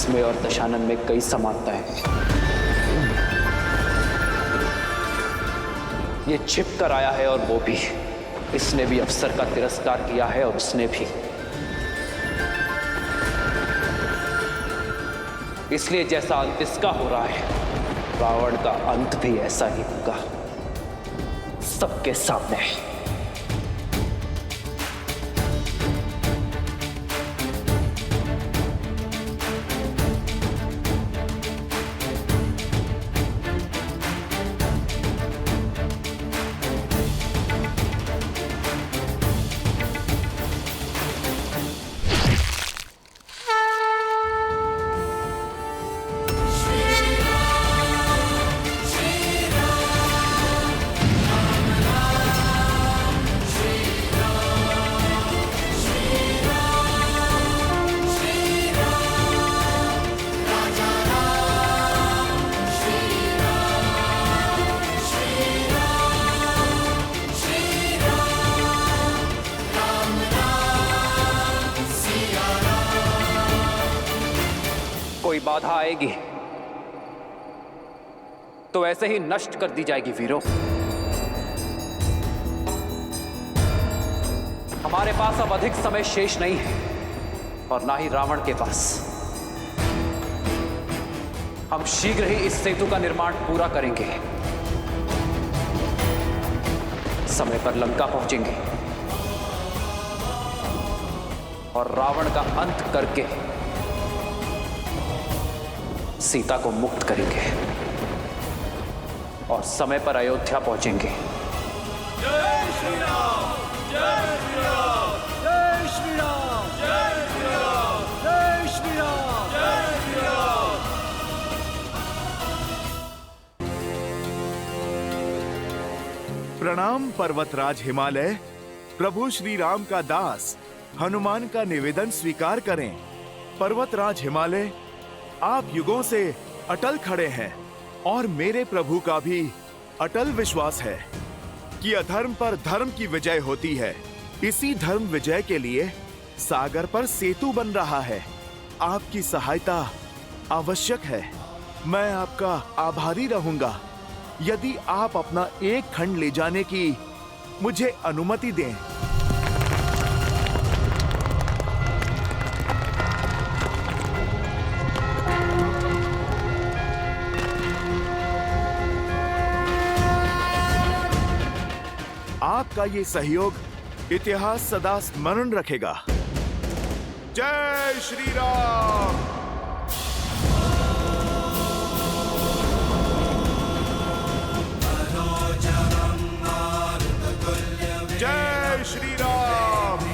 इसमें और दशानन में कई समानता है। ये छिप कर आया है और वो भी। इसने भी अफसर का तिरस्कार किया है और उसने भी। इसलिए जैसा अंत इसका हो रहा है, रावण का अंत भी ऐसा ही होगा, सबके सामने। कोई बाधा आएगी तो ऐसे ही नष्ट कर दी जाएगी वीरों। हमारे पास अब अधिक समय शेष नहीं है और ना ही रावण के पास। हम शीघ्र ही इस सेतु का निर्माण पूरा करेंगे। समय पर लंका पहुंचेंगे और रावण का अंत करके सीता को मुक्त करेंगे और समय पर अयोध्या पहुंचेंगे। जय श्री राम, जय श्री राम, जय श्री राम, जय श्री राम, जय श्री राम, जय श्री राम। प्रणाम पर्वतराज हिमालय। प्रभु श्री राम का दास हनुमान का निवेदन स्वीकार करें। पर्वतराज हिमालय, आप युगों से अटल खड़े हैं और मेरे प्रभु का भी अटल विश्वास है कि अधर्म पर धर्म की विजय होती है। इसी धर्म विजय के लिए सागर पर सेतु बन रहा है। आपकी सहायता आवश्यक है। मैं आपका आभारी रहूंगा यदि आप अपना एक खंड ले जाने की मुझे अनुमति दें। आपका ये सहयोग इतिहास सदा स्मरण रखेगा। जय श्री राम। जय श्री राम।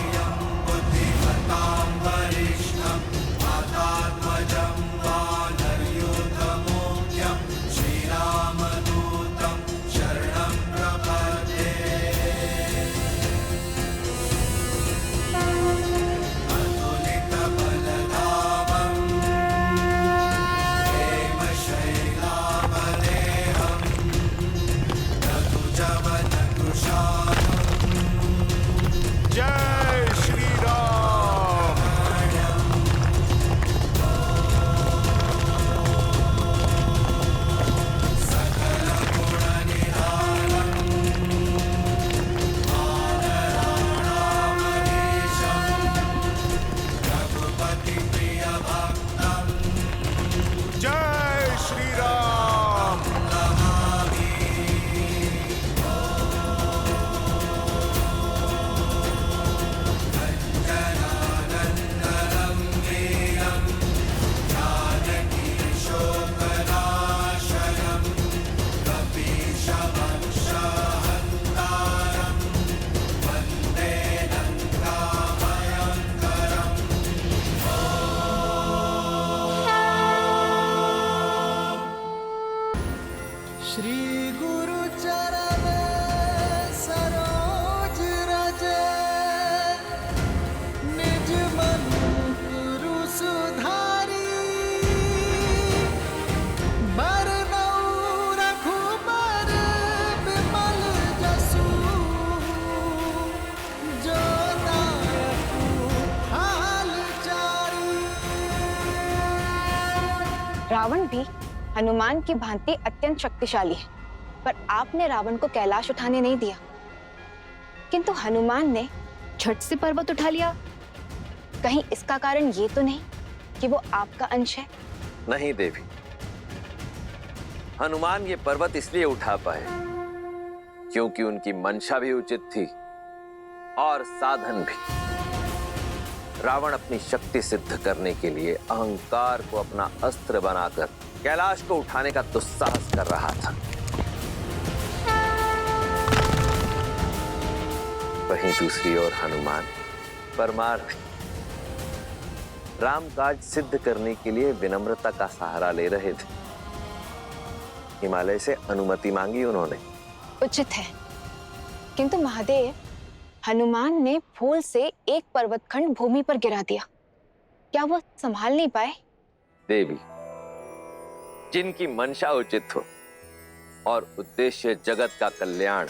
रावण भी हनुमान की भांति अत्यंत शक्तिशाली है, पर आपने रावण को कैलाश उठाने नहीं दिया, किंतु हनुमान ने झट से पर्वत उठा लिया। कहीं इसका कारण ये तो नहीं कि वो आपका अंश है? नहीं देवी, हनुमान ये पर्वत इसलिए उठा पाए क्योंकि उनकी मंशा भी उचित थी और साधन भी। रावण अपनी शक्ति सिद्ध करने के लिए अहंकार को अपना अस्त्र बनाकर कैलाश को उठाने का दुस्साहस कर रहा था। वहीं दूसरी ओर हनुमान परमार्थ राम काज सिद्ध करने के लिए विनम्रता का सहारा ले रहे थे। हिमालय से अनुमति मांगी उन्होंने। उचित है, किंतु महादेव, हनुमान ने भूल से एक पर्वतखंड भूमि पर गिरा दिया, क्या वो संभाल नहीं पाए? देवी, जिनकी मंशा उचित हो और उद्देश्य जगत का कल्याण,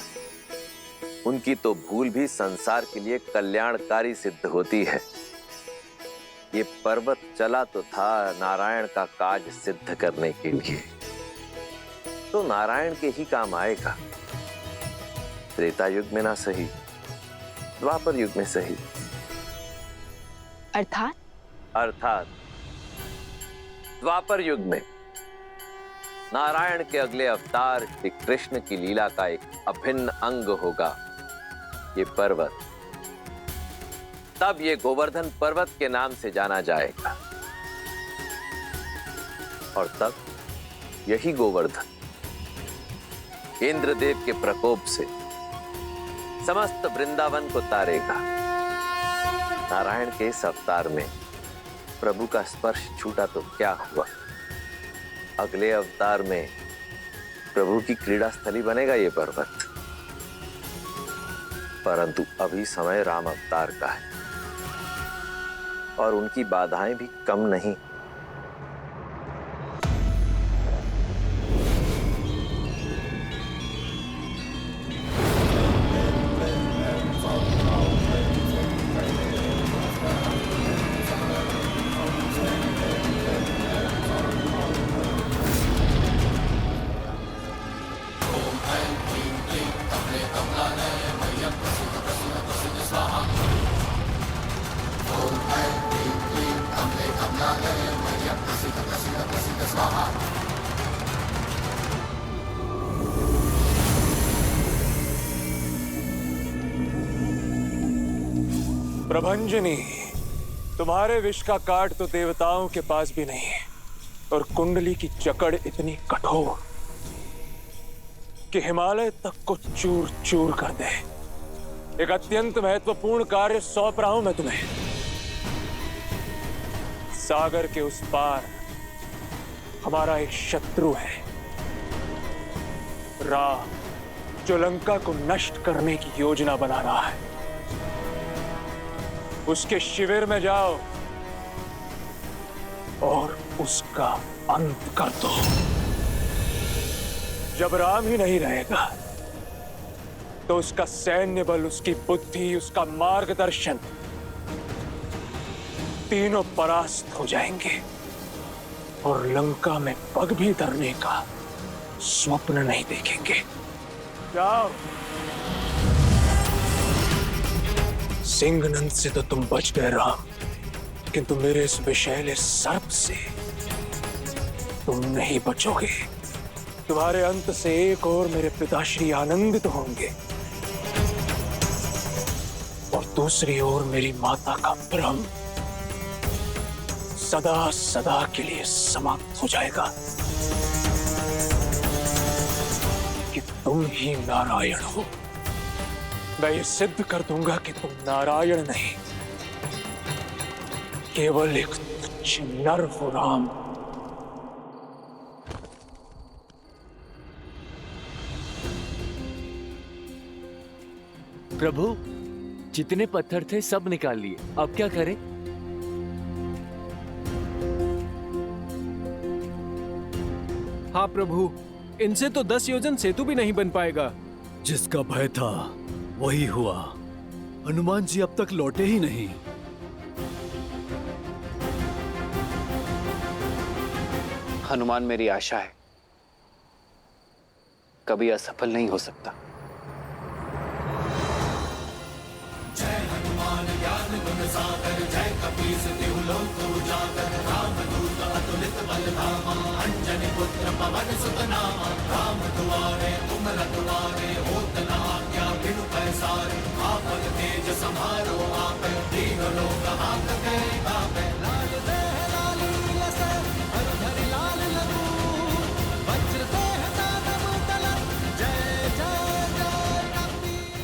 उनकी तो भूल भी संसार के लिए कल्याणकारी सिद्ध होती है। ये पर्वत चला तो था नारायण का काज सिद्ध करने के लिए, तो नारायण के ही काम आएगा। त्रेता युग में ना सही, द्वापर युग में सही। अर्थात द्वापर युग में नारायण के अगले अवतार श्री कृष्ण की लीला का एक अभिन्न अंग होगा ये पर्वत। तब ये गोवर्धन पर्वत के नाम से जाना जाएगा और तब यही गोवर्धन इंद्रदेव के प्रकोप से समस्त वृंदावन को तारेगा। नारायण के इस अवतार में प्रभु का स्पर्श छूटा तो क्या हुआ, अगले अवतार में प्रभु की क्रीड़ा स्थली बनेगा ये पर्वत। परंतु अभी समय राम अवतार का है और उनकी बाधाएं भी कम नहीं। प्रभंजनी, तुम्हारे विष का काट तो देवताओं के पास भी नहीं है, और कुंडली की जकड़ इतनी कठोर कि हिमालय तक को चूर चूर कर दे। एक अत्यंत महत्वपूर्ण कार्य सौंप रहा हूं मैं तुम्हें। सागर के उस पार हमारा एक शत्रु है, राम, जो लंका को नष्ट करने की योजना बना रहा है। उसके शिविर में जाओ और उसका अंत कर दो। जब राम ही नहीं रहेगा तो उसका सैन्य बल, उसकी बुद्धि, उसका मार्गदर्शन तीनों परास्त हो जाएंगे और लंका में पग भी धरने का स्वप्न नहीं देखेंगे। जाओ। सिंहनंद से तो तुम बच गए राम, किंतु मेरे इस विषैले सर्प से तुम नहीं बचोगे। तुम्हारे अंत से एक और मेरे पिताश्री आनंदित होंगे और दूसरी ओर मेरी माता का भ्रम सदा सदा के लिए समाप्त हो जाएगा कि तुम ही नारायण हो। मैं ये सिद्ध कर दूंगा कि तुम नारायण नहीं, केवल एक तुच्छ नर हो राम। प्रभु, जितने पत्थर थे सब निकाल लिए, अब क्या करें? हाँ प्रभु, इनसे तो 10 योजन सेतु भी नहीं बन पाएगा। जिसका भय था वही हुआ। हनुमान जी अब तक लौटे ही नहीं। हनुमान मेरी आशा है, कभी असफल नहीं हो सकता।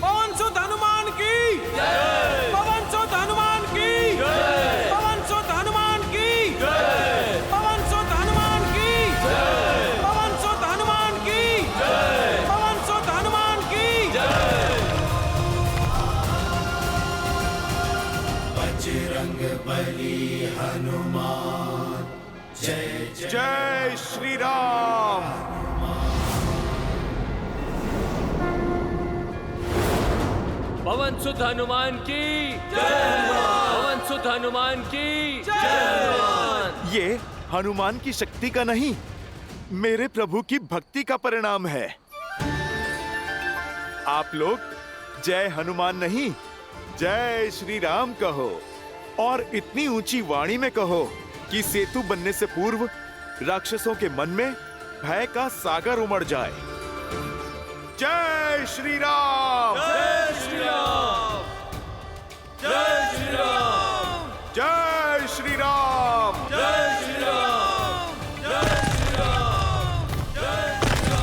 पवन सुत हनुमान की पवन सुत हनुमान की पवन सुत हनुमान की पवन सुत हनुमान की पवन सुत हनुमान की पवन सुत हनुमान की जय श्री राम। पवन सुत हनुमान की पवन सुत हनुमान की ये हनुमान की शक्ति का नहीं, मेरे प्रभु की भक्ति का परिणाम है। आप लोग जय हनुमान नहीं, जय श्री राम कहो, और इतनी ऊंची वाणी में कहो कि सेतु बनने से पूर्व राक्षसों के मन में भय का सागर उमड़ जाए। जय श्री राम। जय श्री राम। जय श्री राम। जय श्री राम। जय श्री राम। जय श्री राम। जय श्री राम।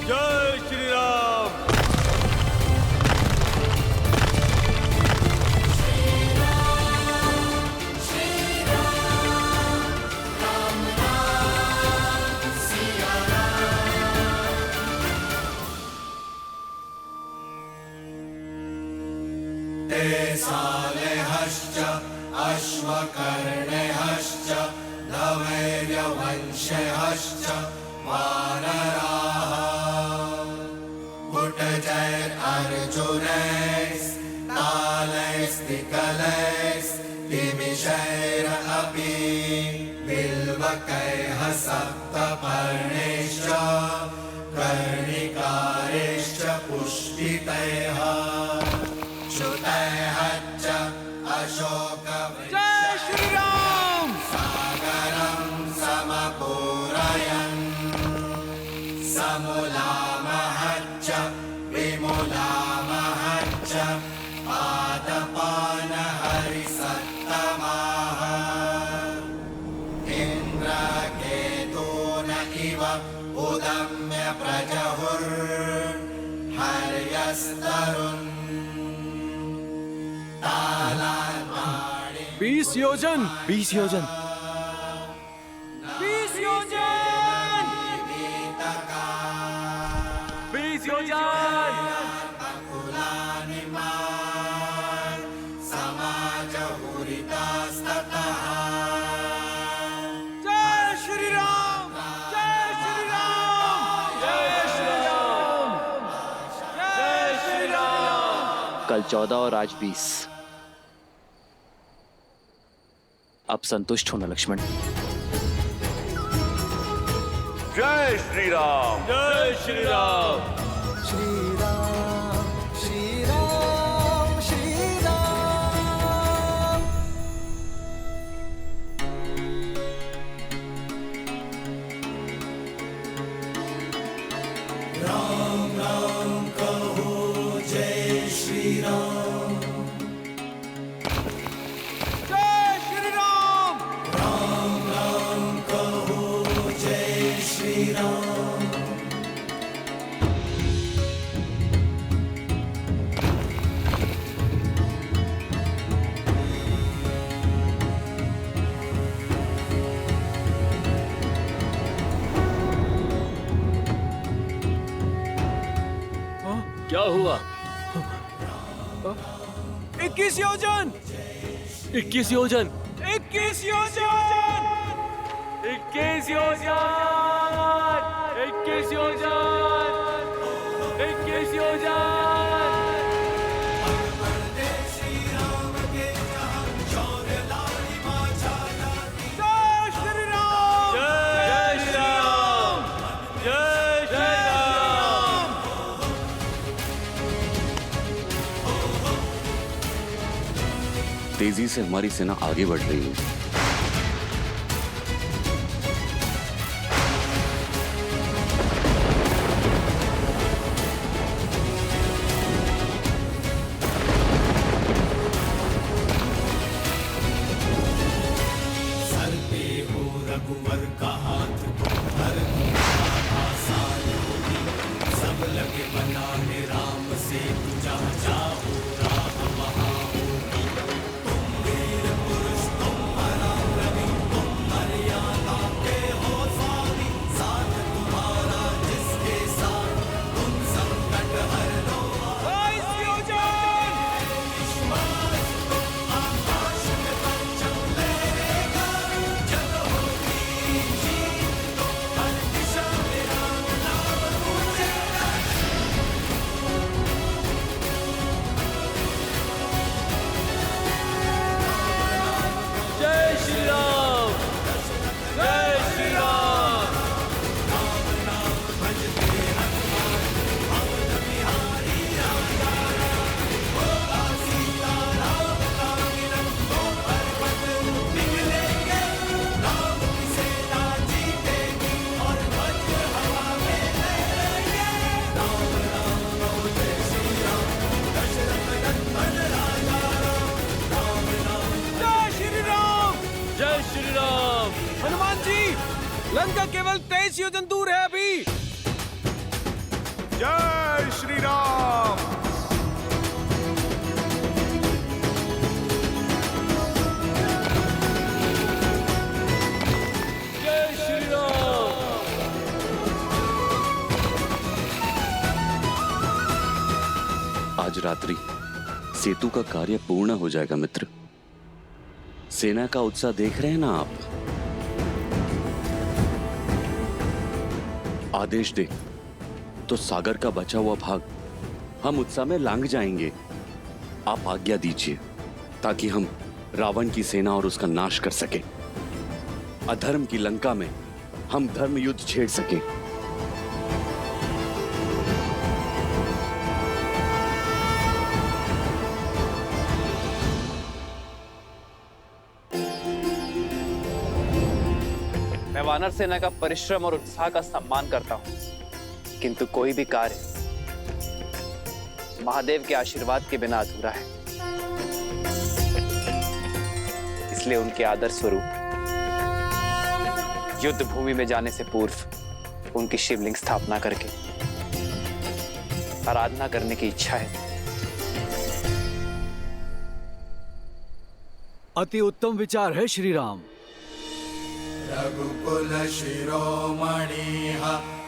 जय श्री राम। जय श्री राम। बीस योजन 20 योजन 20 योजन 20 योजन जय श्री राम। जय श्री राम। जय श्री राम। जय श्री राम। कल 14 और आज 20। अब संतुष्ट होना लक्ष्मण। जय श्री राम। जय श्री राम। श्री राम श्री राम श्री राम। राम राम कहो जय श्री राम। जय श्री राम। राम राम कहो जय श्री राम। क्या हुआ? 21 योजन 21 योजन 21 योजन 21 योजन, 21 योजन, 21 योजन। जय श्री राम, जय श्री राम, जय श्री राम। तेजी से हमारी सेना आगे बढ़ रही है। हनुमान जी, लंका केवल 23 योजन दूर है अभी। जय श्री राम। जय श्री राम। आज रात्रि सेतु का कार्य पूर्ण हो जाएगा मित्र। सेना का उत्साह देख रहे हैं ना आप। आदेश दे तो सागर का बचा हुआ भाग हम उत्साह में लांग जाएंगे। आप आज्ञा दीजिए ताकि हम रावण की सेना और उसका नाश कर सके। अधर्म की लंका में हम धर्म युद्ध छेड़ सके। मैं वानर सेना का परिश्रम और उत्साह का सम्मान करता हूं, किंतु कोई भी कार्य महादेव के आशीर्वाद के बिना अधूरा है। इसलिए उनके आदर स्वरूप युद्ध भूमि में जाने से पूर्व उनकी शिवलिंग स्थापना करके आराधना करने की इच्छा है। अति उत्तम विचार है श्री राम। रघुकुल शिरोमणिः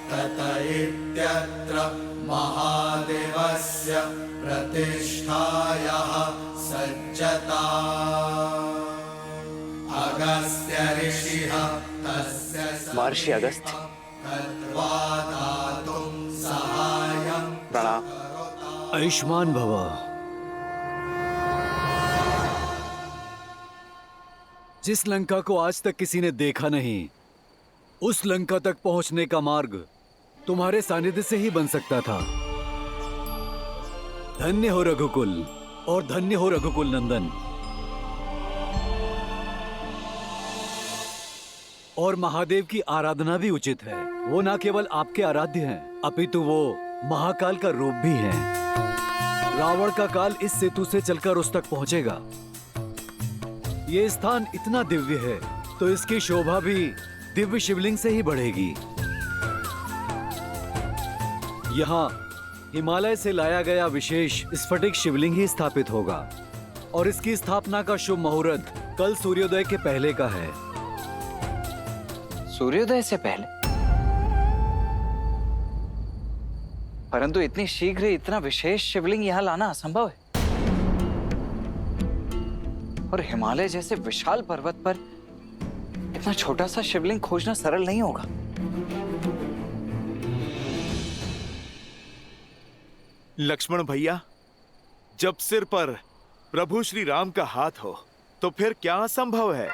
तत इत्यत्र महादेवस्य प्रतिष्ठायाः सज्जता अगस्त्य ऋषिः तस्य महर्षि अगस्त्य, कृत्वा दातुं सहायं प्रणाम। आयुष्मान भव। जिस लंका को आज तक किसी ने देखा नहीं, उस लंका तक पहुंचने का मार्ग तुम्हारे सानिध्य से ही बन सकता था। धन्य हो रघुकुल और धन्य हो रघुकुल नंदन। और महादेव की आराधना भी उचित है। वो न केवल आपके आराध्य हैं, अपितु वो महाकाल का रूप भी हैं। रावण का काल इस सेतु से चलकर उस तक पहुंचेगा। ये स्थान इतना दिव्य है तो इसकी शोभा भी दिव्य शिवलिंग से ही बढ़ेगी। यहाँ हिमालय से लाया गया विशेष स्फटिक शिवलिंग ही स्थापित होगा और इसकी स्थापना का शुभ मुहूर्त कल सूर्योदय के पहले का है। सूर्योदय से पहले? परंतु इतनी शीघ्र इतना विशेष शिवलिंग यहाँ लाना असंभव है। और हिमालय जैसे विशाल पर्वत पर इतना छोटा सा शिवलिंग खोजना सरल नहीं होगा। लक्ष्मण भैया, जब सिर पर प्रभु श्री राम का हाथ हो तो फिर क्या असंभव है।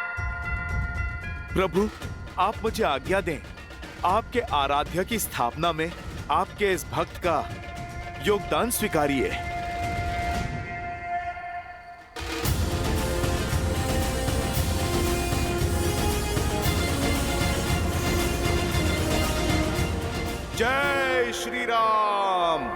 प्रभु, आप मुझे आज्ञा दें, आपके आराध्य की स्थापना में आपके इस भक्त का योगदान स्वीकारिए। जय श्री राम।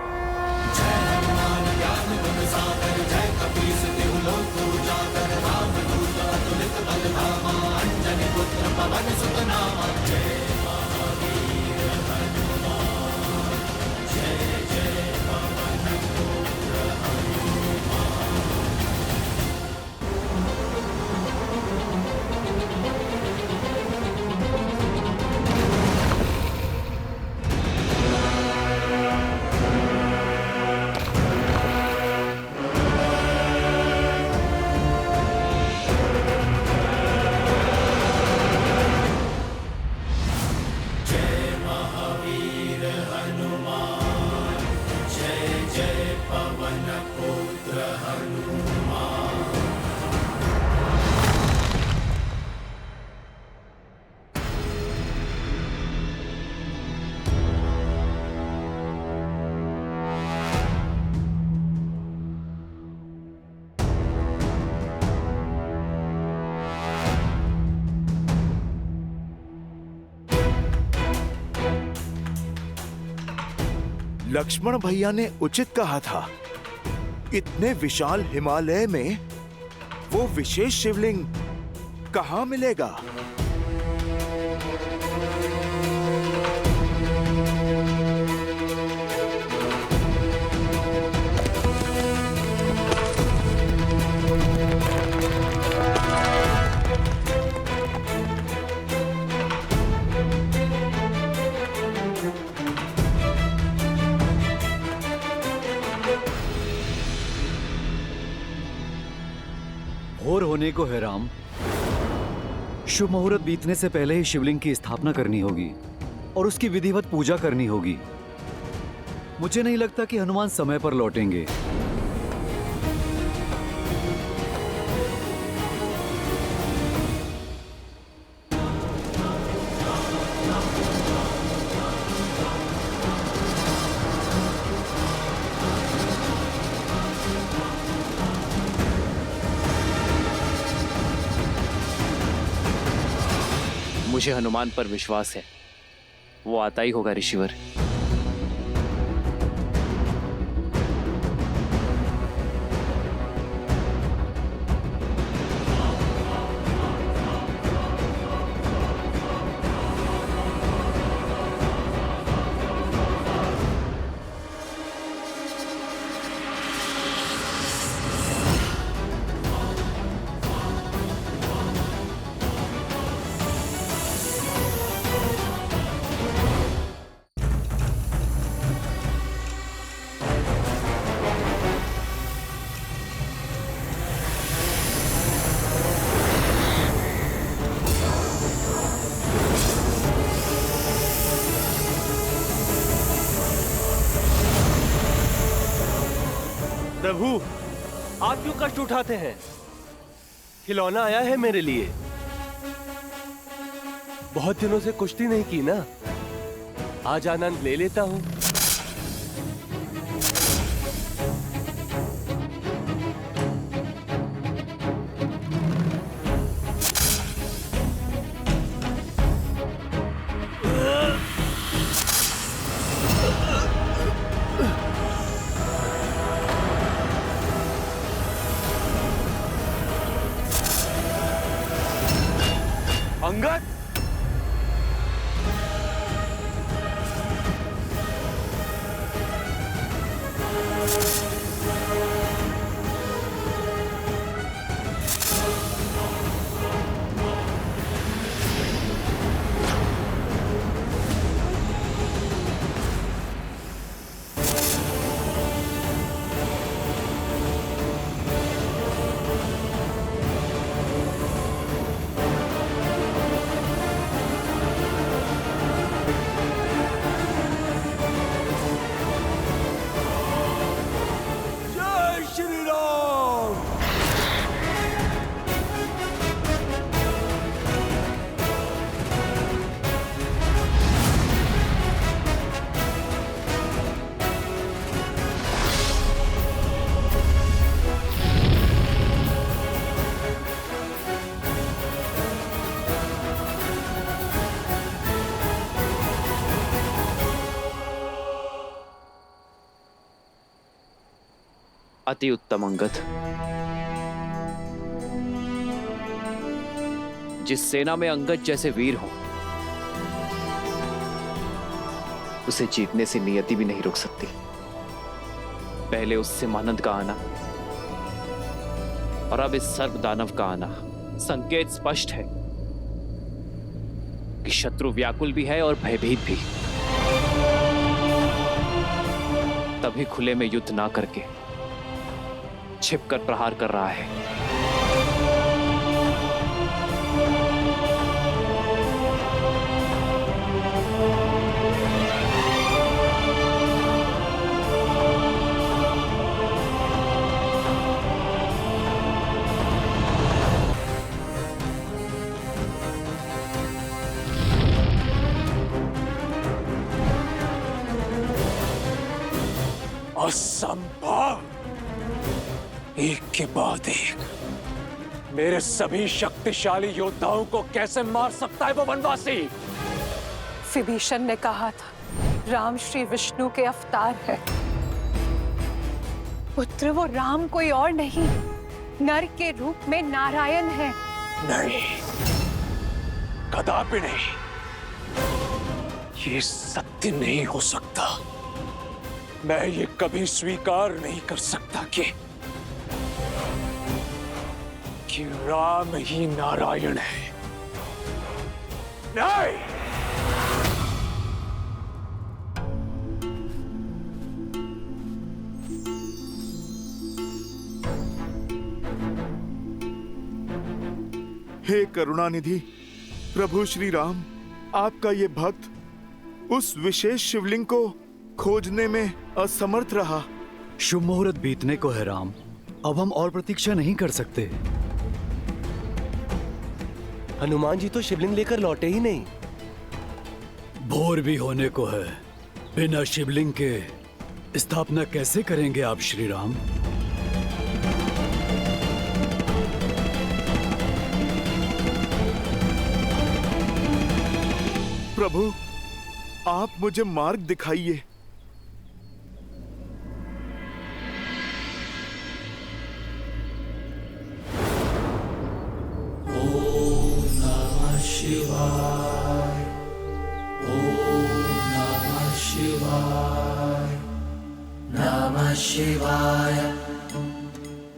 लक्ष्मण भैया ने उचित कहा था, इतने विशाल हिमालय में वो विशेष शिवलिंग कहां मिलेगा। भोर होने को है राम। शुभ मुहूर्त बीतने से पहले ही शिवलिंग की स्थापना करनी होगी और उसकी विधिवत पूजा करनी होगी। मुझे नहीं लगता कि हनुमान समय पर लौटेंगे। मुझे हनुमान पर विश्वास है, वो आता ही होगा ऋषिवर। प्रभु, आप क्यों कष्ट उठाते हैं? खिलौना आया है मेरे लिए। बहुत दिनों से कुश्ती नहीं की ना, आज आनंद ले लेता हूं। अंगद, अति उत्तम अंगद। जिस सेना में अंगद जैसे वीर हो, उसे जीतने से नियति भी नहीं रोक सकती। पहले उस सिमानंद का आना और अब इस सर्प दानव का आना, संकेत स्पष्ट है कि शत्रु व्याकुल भी है और भयभीत भी। तभी खुले में युद्ध ना करके छिपकर प्रहार कर रहा है। असंभव! एक के बाद एक मेरे सभी शक्तिशाली योद्धाओं को कैसे मार सकता है वो वनवासी? विभीषण ने कहा था राम श्री विष्णु के अवतार है। पुत्र वो राम कोई और नहीं, नर के रूप में नारायण है। नहीं, कदापि नहीं। ये सत्य नहीं हो सकता। मैं ये कभी स्वीकार नहीं कर सकता कि राम ही नारायण है। नहीं! हे करुणानिधि प्रभु श्री राम, आपका ये भक्त उस विशेष शिवलिंग को खोजने में असमर्थ रहा। शुभ मुहूर्त बीतने को है राम, अब हम और प्रतीक्षा नहीं कर सकते। हनुमान जी तो शिवलिंग लेकर लौटे ही नहीं। भोर भी होने को है, बिना शिवलिंग के स्थापना कैसे करेंगे आप श्री राम? प्रभु, आप मुझे मार्ग दिखाइए। शिवाय ओम नमः शिवाय नमः शिवाय।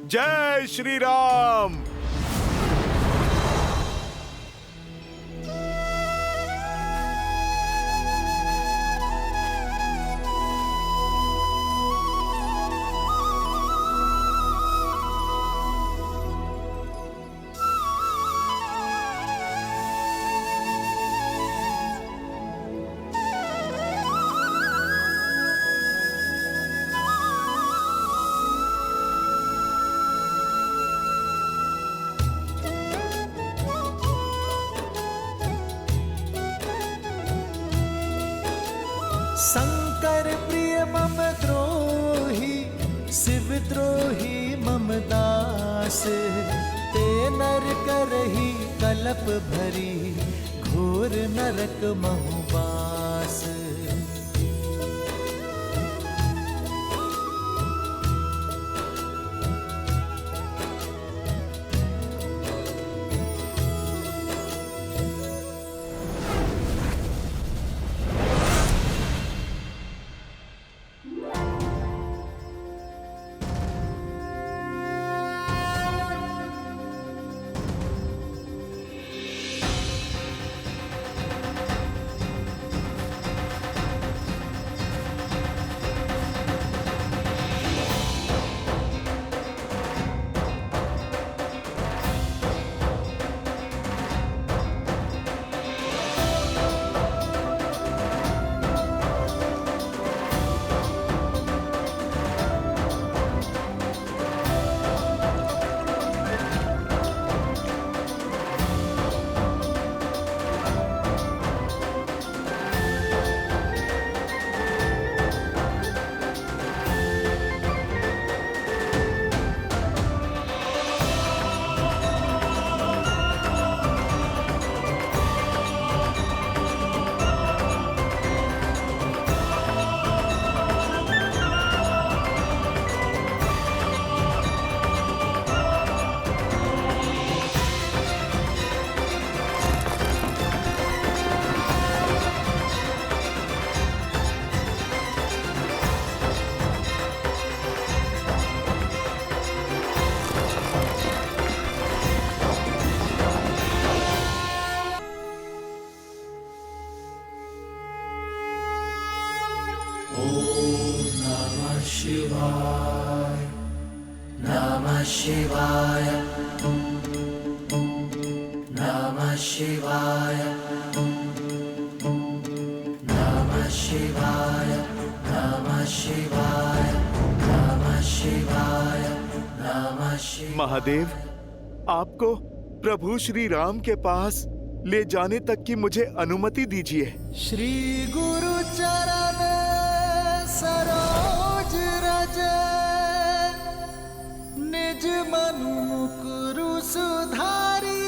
जय श्री राम। शंकर प्रिय मम द्रोही शिव द्रोही मम दास, ते नर करही कलप भरी घोर नरक महु बास। महादेव, आपको प्रभु श्री राम के पास ले जाने तक की मुझे अनुमति दीजिए। श्री गुरु चरण सरोज रज, निज मनु मुकुरु सुधारी,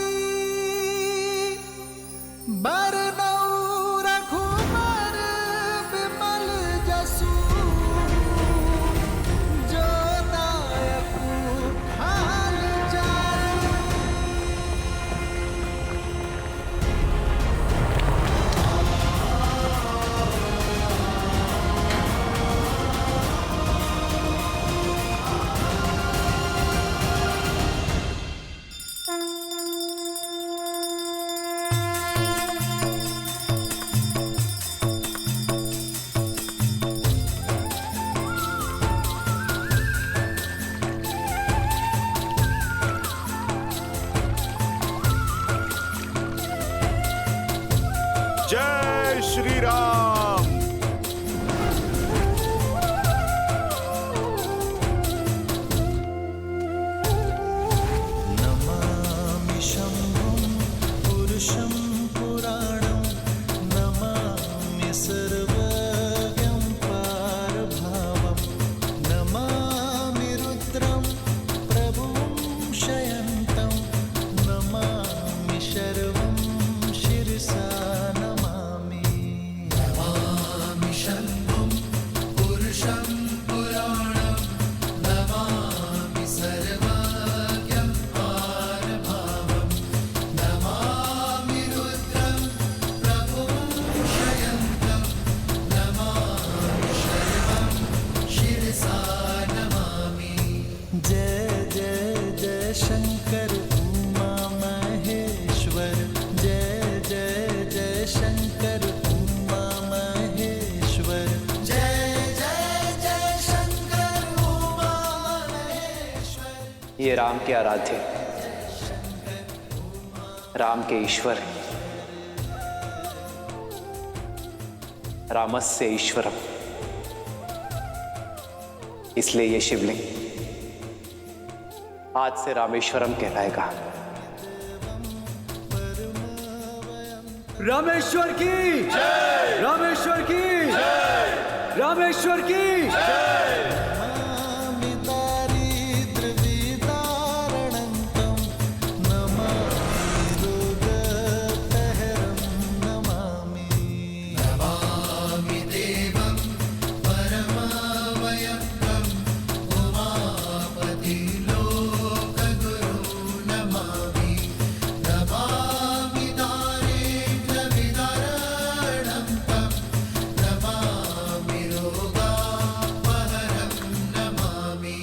बरनउँ रघुबर विमल जसु, जो दायकु हाल जारी। जय श्री राम। नमामि शम्भुं पुरुषं पुराणं, नमामि सर्वज्ञं पारभावं, नमामि रुद्रं प्रभुं शयन्तं, नमामि शर्वं शिरसा नमामि। नमामि शम्भुं पुरुषं पुराणं, नमामि सर्वज्ञं पारभावं, नमामि रुद्रं प्रभुं शयन्तं, नमामि शर्वं शिरसा नमामि। जय जय जय शंकर उमा महेश्वर, जय जय जय शंकर उमा महेश्वर, जय जय जय शंकर उमा महेश्वर। ये राम के आराध्य, राम के ईश्वर हैं। रामस्य ईश्वरम, इसलिए ये शिवलिंग आज से रामेश्वरम कहलाएगा। रामेश्वर की जय, रामेश्वर की जय, रामेश्वर की जय। नमामि दारिद्र्यविदारणन्तं, नमामि रोगपहरं नमामि। नमामि देवं परमावयवं, उमापति लोकगुरुं नमामि। नमामि दारिद्र्यविदारणन्तं, नमामि रोगापहरं नमामि।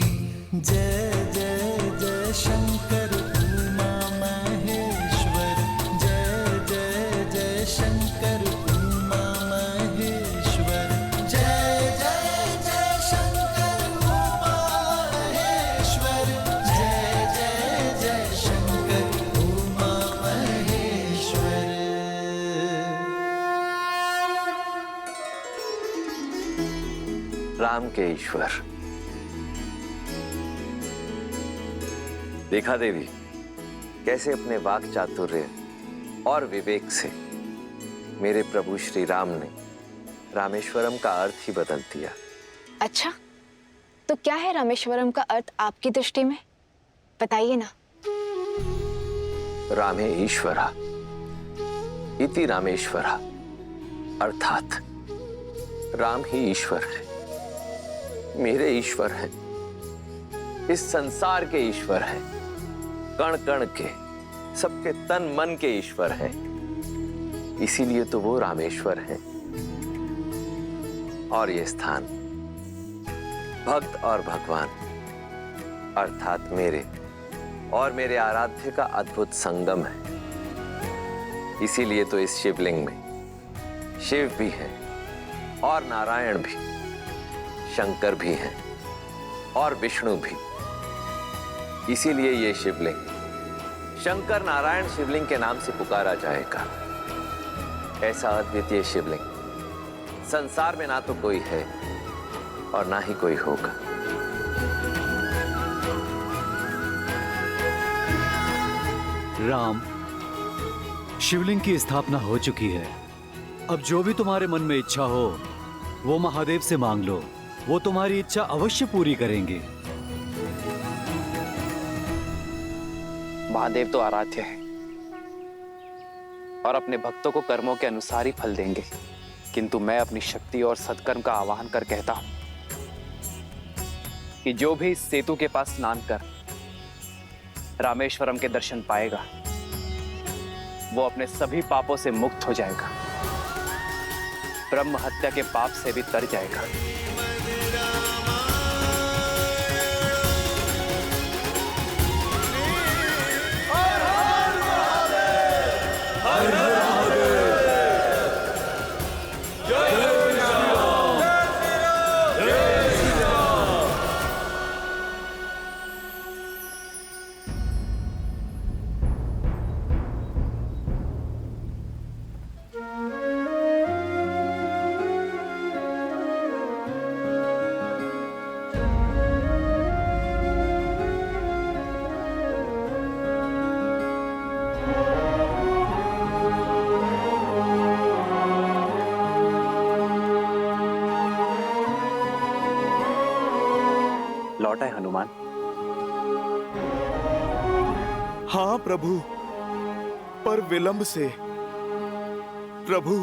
जय जय जय शंकर उमा महेश्वर, जय जय जय शंकर उमा महेश्वर, जय जय जय शंकर उमा महेश्वर, जय जय जय शंकर उमा महेश्वर। राम के ईश्वर। देखा देवी, कैसे अपने वाक चातुर्य और विवेक से मेरे प्रभु श्री राम ने रामेश्वरम का अर्थ ही बदल दिया। अच्छा, तो क्या है रामेश्वरम का अर्थ आपकी दृष्टि में? बताइए ना। रामे ईश्वरा इति रामेश्वरा, अर्थात राम ही ईश्वर है, मेरे ईश्वर है, इस संसार के ईश्वर है, कण कण के, सबके तन मन के ईश्वर है। इसीलिए तो वो रामेश्वर है। और ये स्थान भक्त और भगवान अर्थात मेरे और मेरे आराध्य का अद्भुत संगम है। इसीलिए तो इस शिवलिंग में शिव भी है और नारायण भी, शंकर भी हैं और विष्णु भी। इसीलिए ये शिवलिंग शंकर नारायण शिवलिंग के नाम से पुकारा जाएगा। ऐसा अद्वितीय शिवलिंग संसार में ना तो कोई है और ना ही कोई होगा। राम, शिवलिंग की स्थापना हो चुकी है। अब जो भी तुम्हारे मन में इच्छा हो वो महादेव से मांग लो, वो तुम्हारी इच्छा अवश्य पूरी करेंगे। महादेव तो आराध्य है और अपने भक्तों को कर्मों के अनुसार ही फल देंगे, किंतु मैं अपनी शक्ति और सत्कर्म का आवाहन कर कहता हूं कि जो भी इस सेतु के पास स्नान कर रामेश्वरम के दर्शन पाएगा वो अपने सभी पापों से मुक्त हो जाएगा, ब्रह्म हत्या के पाप से भी तर जाएगा। लौट आए हनुमान। हाँ प्रभु, पर विलंब से। प्रभु,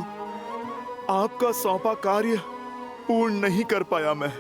आपका सौंपा कार्य पूर्ण नहीं कर पाया मैं।